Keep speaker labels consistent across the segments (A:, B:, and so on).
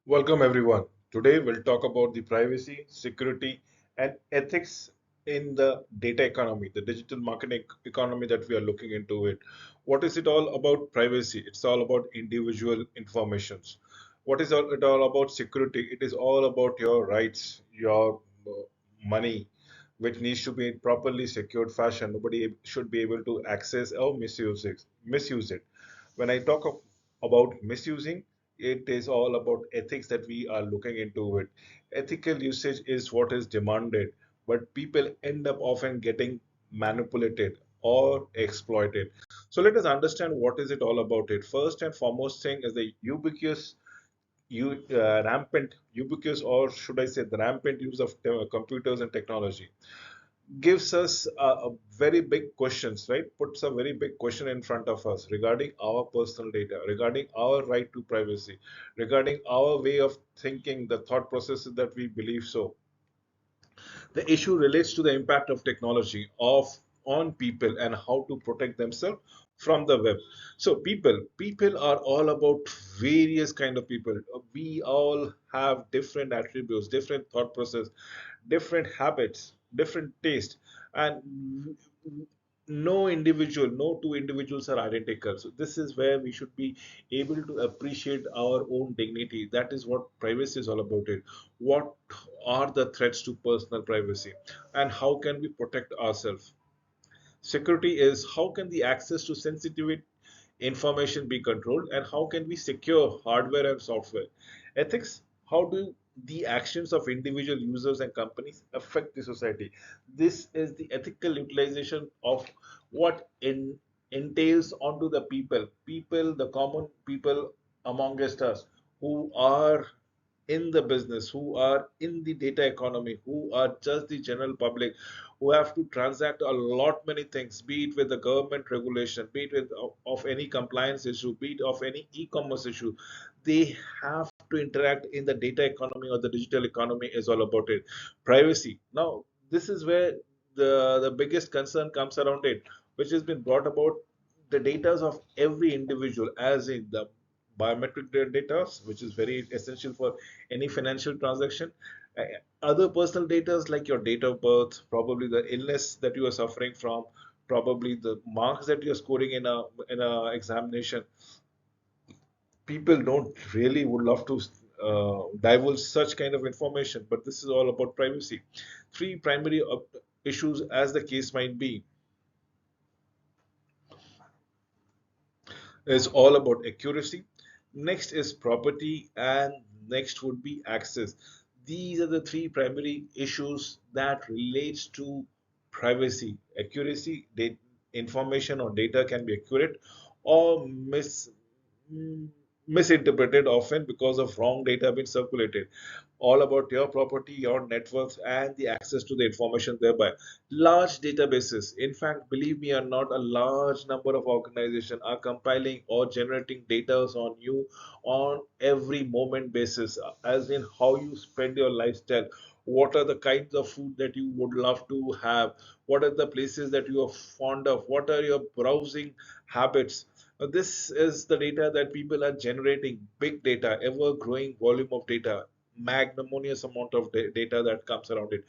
A: Welcome everyone. Today we'll talk about the privacy, security, and ethics in the data economy, the digital marketing economy that we are looking into it. What is it all about privacy? It's all about individual informations. What is it all about security? It is all about your rights, your money, which needs to be in properly secured fashion. Nobody should be able to access or misuse it. When I talk about misusing, it is all about ethics that we are looking into it. Ethical usage is what is demanded, but people end up often getting manipulated or exploited. So let us understand what is it all about it. First and foremost thing is the rampant, ubiquitous, or should I say the rampant use of computers and technology gives us a very big questions, right? Puts a very big question in front of us regarding our personal data, regarding our right to privacy, regarding our way of thinking, the thought processes that we believe so. The issue relates to the impact of technology on people and how to protect themselves from the web. So people are all about various kind of people. We all have different attributes, different thought process, different habits, different taste, and no two individuals are identical. So this is where we should be able to appreciate our own dignity. That is what privacy is all about. It. What are the threats to personal privacy, and how can we protect ourselves? Security is how can the access to sensitive information be controlled, and how can we secure hardware and software? Ethics, how do the actions of individual users and companies affect the society? This is the ethical utilization of what entails onto the people, the common people amongst us who are in the business, who are in the data economy, who are just the general public, who have to transact a lot many things, be it with the government regulation, be it with of any compliance issue, be it of any e-commerce issue. They have to interact in the data economy or the digital economy is all about it. Privacy. Now, this is where the biggest concern comes around it, which has been brought about the data of every individual, as in the biometric data, which is very essential for any financial transaction. Uh, Other personal data like your date of birth, probably the illness that you are suffering from, probably the marks that you're scoring in a examination. People don't really would love to divulge such kind of information, but this is all about privacy. Three primary issues, as the case might be, is all about accuracy. Next is property, and next would be access. These are the three primary issues that relates to privacy. Accuracy, information or data can be accurate or mm, misinterpreted often because of wrong data being circulated. All about your property, your net worth, and the access to the information thereby. Large databases, in fact, believe me or not, a large number of organizations are compiling or generating data on you on every moment basis, as in how you spend your lifestyle. What are the kinds of food that you would love to have? What are the places that you are fond of? What are your browsing habits? This is the data that people are generating, big data, ever growing volume of data, magnanimous amount of data that comes around it.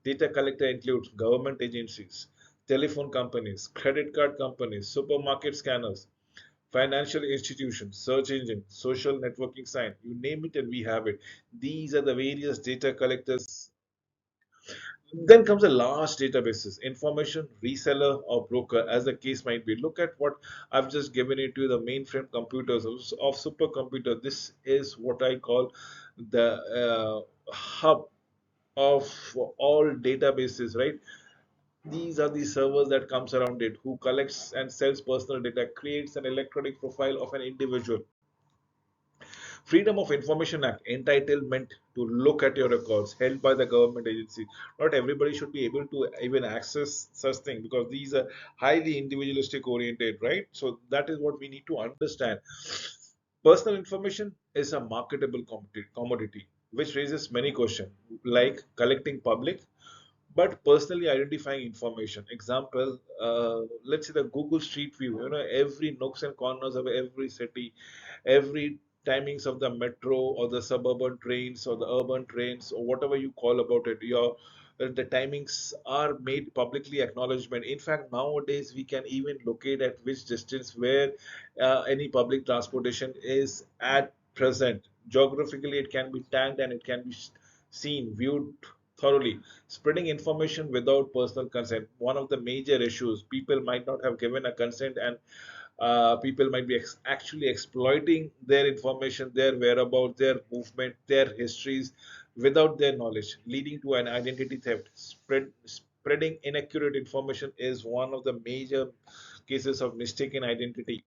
A: Data collector includes government agencies, telephone companies, credit card companies, supermarket scanners, financial institutions, search engine, social networking sign, you name it and we have it. These are the various data collectors. Then comes the large databases, information reseller or broker, as the case might be. Look at what I've just given it to you, the mainframe computers of supercomputer. This is what I call the hub of all databases, right? These are the servers that comes around it, who collects and sells personal data, creates an electronic profile of an individual. Freedom of Information Act, entitlement to look at your records held by the government agency. Not everybody should be able to even access such thing because these are highly individualistic oriented, right? So that is what we need to understand. Personal information is a marketable commodity, which raises many questions like collecting public but personally identifying information. Example, let's say the Google Street View. Every nooks and corners of every city, every timings of the metro or the suburban trains or the urban trains or whatever you call about it. Your the timings are made publicly acknowledgement. In fact, nowadays we can even locate at which distance where any public transportation is at present. Geographically, it can be tagged and it can be seen, viewed thoroughly. Spreading information without personal consent, one of the major issues. People might not have given a consent, and people might be actually exploiting their information, their whereabouts, their movement, their histories without their knowledge, leading to an identity theft. Spreading inaccurate information is one of the major cases of mistaken identity.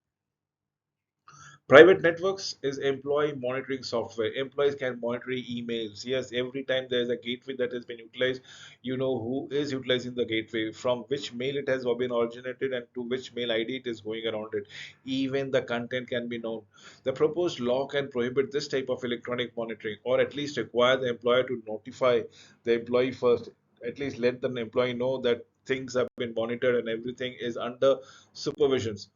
A: Private networks is employee monitoring software. Employees can monitor emails. Yes, every time there is a gateway that has been utilized, you know who is utilizing the gateway, from which mail it has been originated, and to which mail ID it is going around it. Even the content can be known. The proposed law can prohibit this type of electronic monitoring, or at least require the employer to notify the employee first. At least let the employee know that things have been monitored and everything is under supervisions.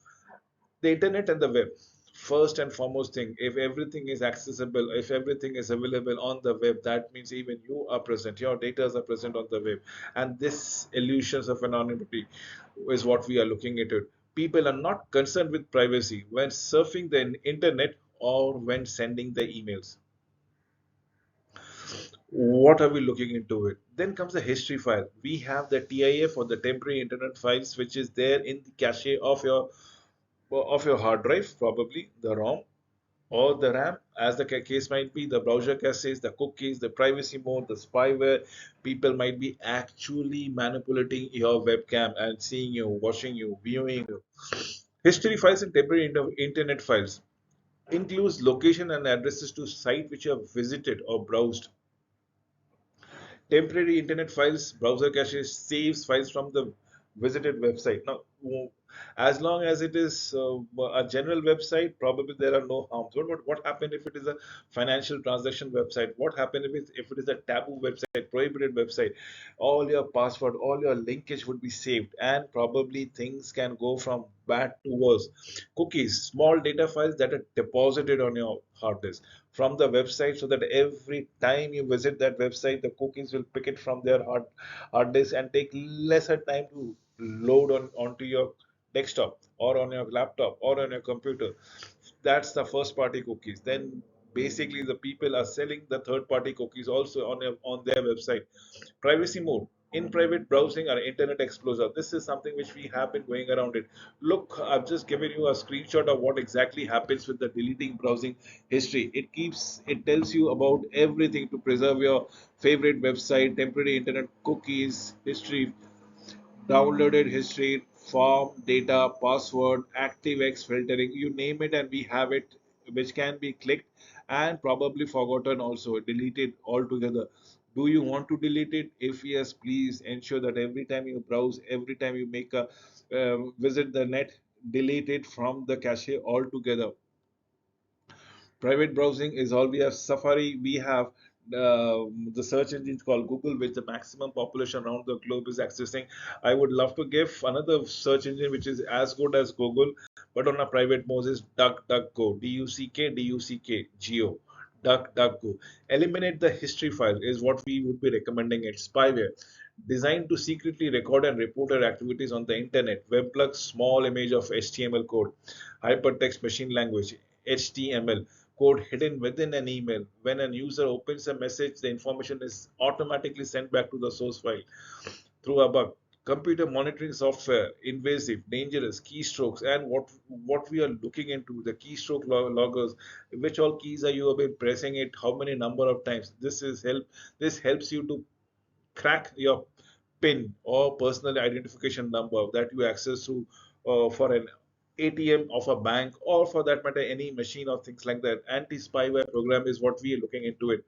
A: The internet and the web, first and foremost thing, if everything is accessible, if everything is available on the web, that means even you are present, your data are present on the web, and this illusions of anonymity is what we are looking at it. People are not concerned with privacy when surfing the internet or when sending the emails. What are we looking into it? Then comes the history file. We have the TIF or the temporary internet files, which is there in the cache of your hard drive, probably the ROM or the RAM, as the case might be, the browser caches, the cookies, the privacy mode, the spyware. People might be actually manipulating your webcam and seeing you, watching you, viewing you. History files and temporary internet files includes location and addresses to site which you have visited or browsed. Temporary internet files, browser cache saves files from the visited website. Now, as long as it is a general website, probably there are no harms. What happens if it is a financial transaction website? What happens if it is a taboo website, prohibited website? All your password, all your linkage would be saved, and probably things can go from bad to worse. Cookies, small data files that are deposited on your hard disk from the website, so that every time you visit that website, the cookies will pick it from their hard disk and take lesser time to load onto your desktop or on your laptop or on your computer. That's the first party cookies. Then basically the people are selling the third party cookies also on their website. Privacy mode, in private browsing or internet explorer, this is something which we have been going around it. Look, I've just given you a screenshot of what exactly happens with the deleting browsing history. It tells you about everything to preserve your favorite website, temporary internet cookies history, downloaded history, form, data, password, ActiveX filtering, you name it, and we have it, which can be clicked and probably forgotten also, deleted altogether. Do you want to delete it? If yes, please ensure that every time you browse, every time you make a visit the net, delete it from the cache altogether. Private browsing is all we have. Safari, we have the search engine called Google, which the maximum population around the globe is accessing. I would love to give another search engine which is as good as Google, but on a private mode is DuckDuckGo. DuckDuckGo. Geo. DuckDuckGo. Eliminate the history file is what we would be recommending it. Spyware, designed to secretly record and report our activities on the internet. Webplug, small image of HTML code. Hypertext machine language, HTML code hidden within an email. When a user opens a message, the information is automatically sent back to the source file through a bug. Computer monitoring software, invasive, dangerous, keystrokes, and what we are looking into, the keystroke loggers, which all keys are you have been pressing it, how many number of times. This helps you to crack your PIN or personal identification number that you access to for an ATM of a bank, or for that matter any machine or things like that. Anti-spyware program is what we are looking into it.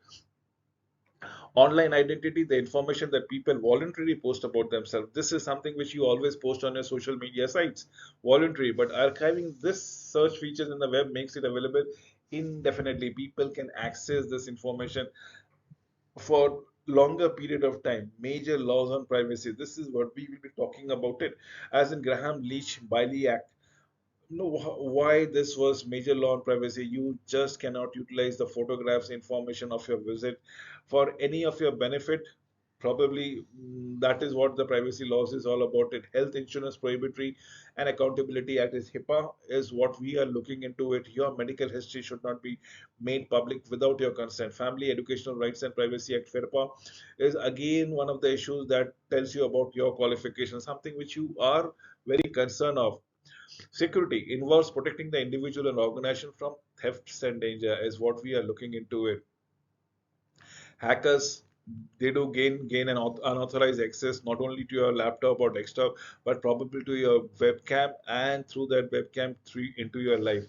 A: Online identity, the information that people voluntarily post about themselves. This is something which you always post on your social media sites, voluntary. But archiving this search features in the web makes it available indefinitely. People can access this information for longer period of time. Major laws on privacy, this is what we will be talking about it, as in Graham Leach Bailey Act. No, why this was major law on privacy? You just cannot utilize the photographs information of your visit for any of your benefit. Probably that is what the privacy laws is all about. It Health Insurance Prohibitory and Accountability Act is HIPAA is what we are looking into it. Your medical history should not be made public without your consent. Family Educational Rights and Privacy Act FERPA is again one of the issues that tells you about your qualifications, something which you are very concerned of. Security involves protecting the individual and organization from thefts and danger, is what we are looking into it. Hackers, they do gain an unauthorized access not only to your laptop or desktop, but probably to your webcam, and through that webcam through into your life.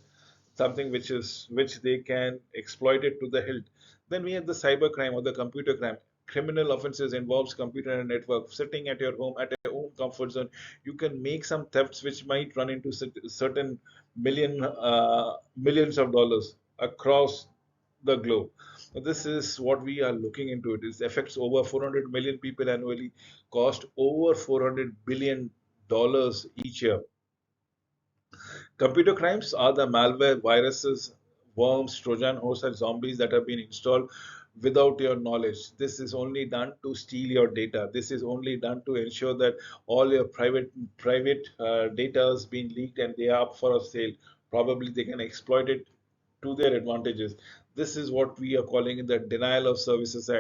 A: Something which they can exploit it to the hilt. Then we have the cyber crime or the computer crime. Criminal offenses involves computer and network. Sitting at your home at your own comfort zone, you can make some thefts which might run into certain millions of dollars across the globe. So this is what we are looking into. It affects over 400 million people annually, cost over 400 billion dollars each year. Computer crimes are the malware, viruses, worms, Trojan horse, and zombies that have been installed without your knowledge. This is only done to steal your data. This is only done to ensure that all your private data has been leaked and they are up for a sale. Probably they can exploit it to their advantages. This is what we are calling the denial of services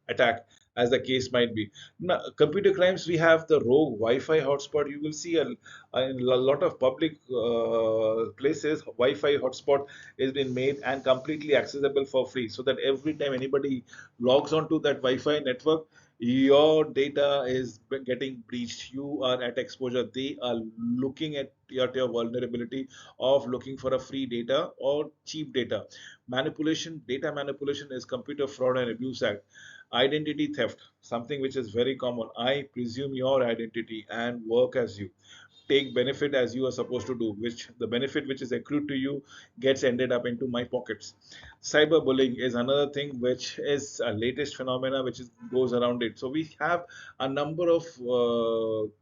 A: attack, as the case might be. Now, computer crimes, we have the rogue Wi-Fi hotspot. You will see in a lot of public places, Wi-Fi hotspot has been made and completely accessible for free, so that every time anybody logs onto that Wi-Fi network, your data is getting breached. You are at exposure. They are looking at your vulnerability of looking for a free data or cheap data. Manipulation, data manipulation is Computer Fraud and Abuse Act. Identity theft, something which is very common. I presume your identity and work as you, take benefit as you are supposed to do, which the benefit which is accrued to you gets ended up into my pockets. Cyberbullying is another thing which is a latest phenomena which goes around it. So we have a number of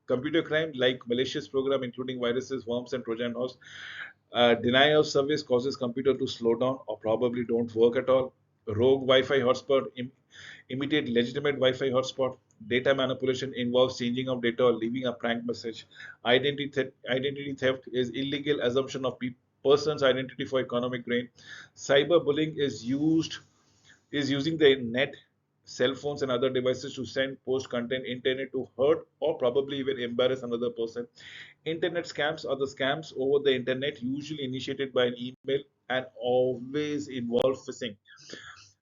A: computer crime like malicious program, including viruses, worms, and Trojan horse. Denial of service causes computer to slow down or probably don't work at all. Rogue Wi-Fi hotspot imitate legitimate Wi-Fi hotspot. Data manipulation involves changing of data or leaving a prank message. Identity theft is illegal assumption of person's identity for economic gain. Cyberbullying is using the net, cell phones, and other devices to send, post content intended to hurt or probably even embarrass another person. Internet scams are the scams over the internet, usually initiated by an email and always involve phishing.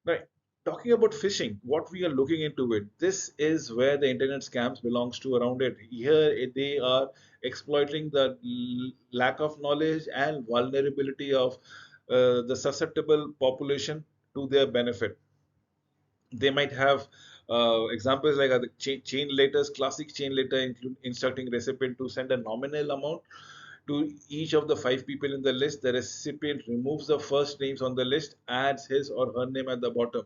A: Right. Talking about phishing, what we are looking into it, this is where the internet scams belongs to around it. Here they are exploiting the lack of knowledge and vulnerability of the susceptible population to their benefit. They might have examples like the chain letters, classic chain letter include instructing recipient to send a nominal amount to each of the five people in the list. The recipient removes the first names on the list, adds his or her name at the bottom,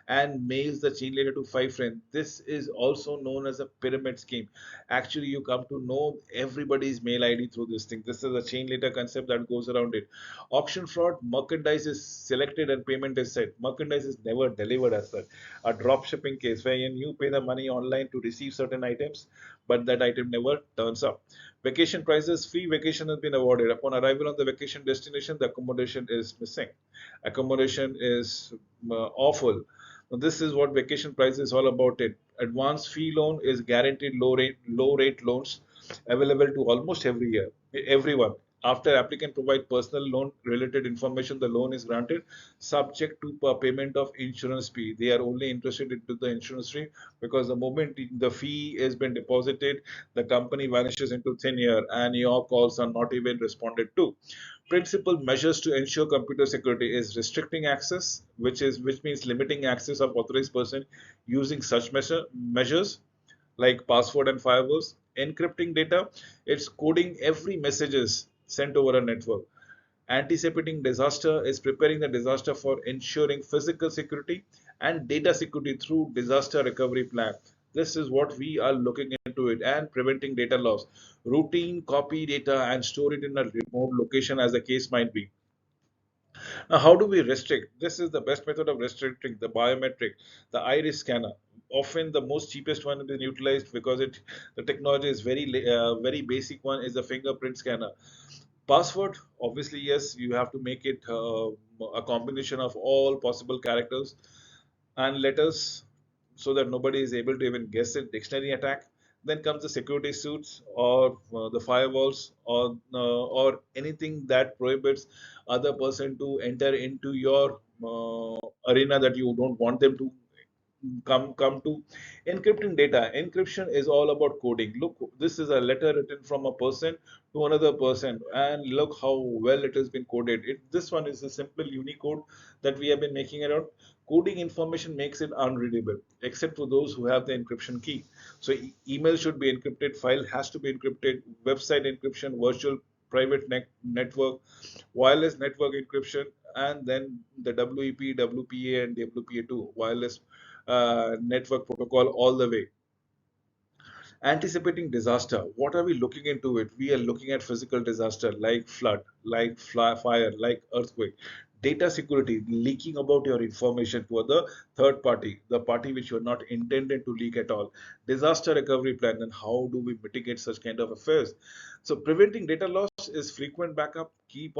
A: and mails the chain letter to five friends. This is also known as a pyramid scheme. Actually, you come to know everybody's mail ID through this thing. This is a chain letter concept that goes around it. Auction fraud, merchandise is selected and payment is set. Merchandise is never delivered as such. A drop shipping case wherein you pay the money online to receive certain items, but that item never turns up. Vacation prices, free vacation has been awarded. Upon arrival on the vacation destination, the accommodation is missing. Accommodation is awful. Now, this is what vacation price is all about. It advance fee loan is guaranteed low rate loans available to almost everyone. After applicant provide personal loan related information, the loan is granted subject to payment of insurance fee. They are only interested into the insurance fee because the moment the fee has been deposited, the company vanishes into thin air and your calls are not even responded to. Principal measures to ensure computer security is restricting access, which means limiting access of authorized person using such measures like password and firewalls. Encrypting data, it's coding every messages sent over a network. Anticipating disaster is preparing the disaster for ensuring physical security and data security through disaster recovery plan. This is what we are looking into it, and preventing data loss. Routine copy data and store it in a remote location as the case might be. Now, how do we restrict? This is the best method of restricting the biometric, the iris scanner. Often the most cheapest one is utilized because the technology is very basic one is the fingerprint scanner. Password, obviously, yes, you have to make it a combination of all possible characters and letters so that nobody is able to even guess it. Dictionary attack. Then comes the security suits or the firewalls or anything that prohibits other person to enter into your arena that you don't want them to come to. Encrypting data. Encryption is all about coding. Look, this is a letter written from a person to another person, and look how well it has been coded. This one is a simple Unicode that we have been making around. Coding information makes it unreadable, except for those who have the encryption key. So email should be encrypted, file has to be encrypted, website encryption, virtual private network, wireless network encryption, and then the WEP, WPA, and WPA2 wireless network protocol all the way. Anticipating disaster. What are we looking into it? We are looking at physical disaster like flood, like fire, like earthquake. Data security, leaking about your information to other third party, the party which you are not intended to leak at all. Disaster recovery plan, and how do we mitigate such kind of affairs? So preventing data loss is frequent backup. Keep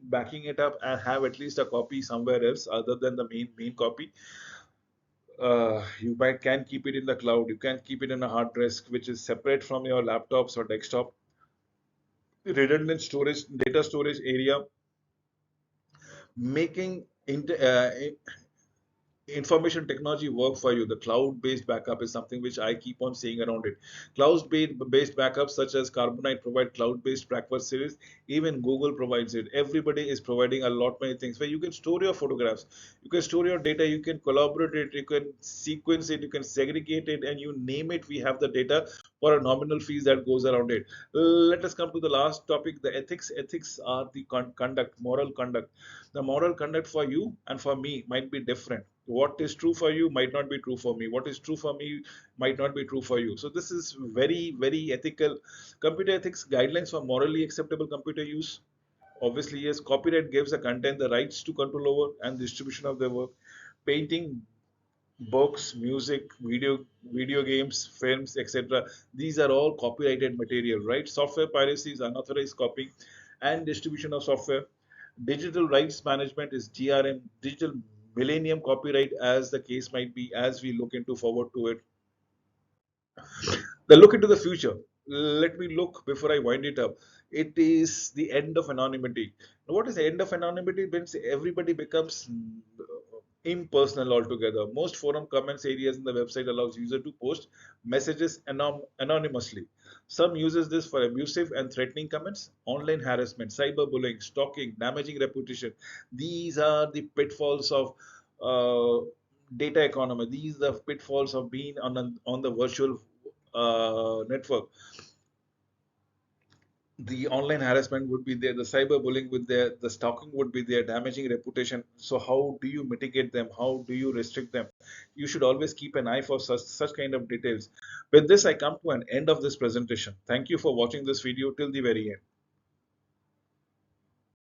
A: backing it up and have at least a copy somewhere else other than the main copy. You might can keep it in the cloud. You can keep it in a hard disk, which is separate from your laptops or desktop. Redundant storage, data storage area, making information technology work for you. The cloud-based backup is something which I keep on saying around it. Cloud-based backups such as Carbonite provide cloud-based backup series. Even Google provides it. Everybody is providing a lot many things where you can store your photographs, you can store your data, you can collaborate it, you can sequence it, you can segregate it, and you name it. We have the data for a nominal fees that goes around it. Let us come to the last topic: the ethics. Ethics are the conduct, moral conduct. The moral conduct for you and for me might be different. What is true for you might not be true for me. What is true for me might not be true for you. So this is very ethical. Computer ethics guidelines for morally acceptable computer use. Obviously, yes, copyright gives the content the rights to control over and distribution of their work. Painting, books, music, video games, films, etc. These are all copyrighted material, right? Software piracy is unauthorized copying and distribution of software. Digital rights management is DRM, digital millennium copyright, as the case might be, as we look into forward to it. The look into the future. Let me look before I wind it up. It is the end of anonymity. Now, what is the end of anonymity? Means everybody becomes impersonal altogether. Most forum comments areas in the website allows user to post messages anonymously. Some uses this for abusive and threatening comments, online harassment, cyberbullying, stalking, damaging reputation. These are the pitfalls of data economy. These are the pitfalls of being on the virtual network. The online harassment would be there, the cyberbullying would there, the stalking would be there, damaging reputation. So how do you mitigate them? How do you restrict them? You should always keep an eye for such kind of details. With this, I come to an end of this presentation. Thank you for watching this video till the very end.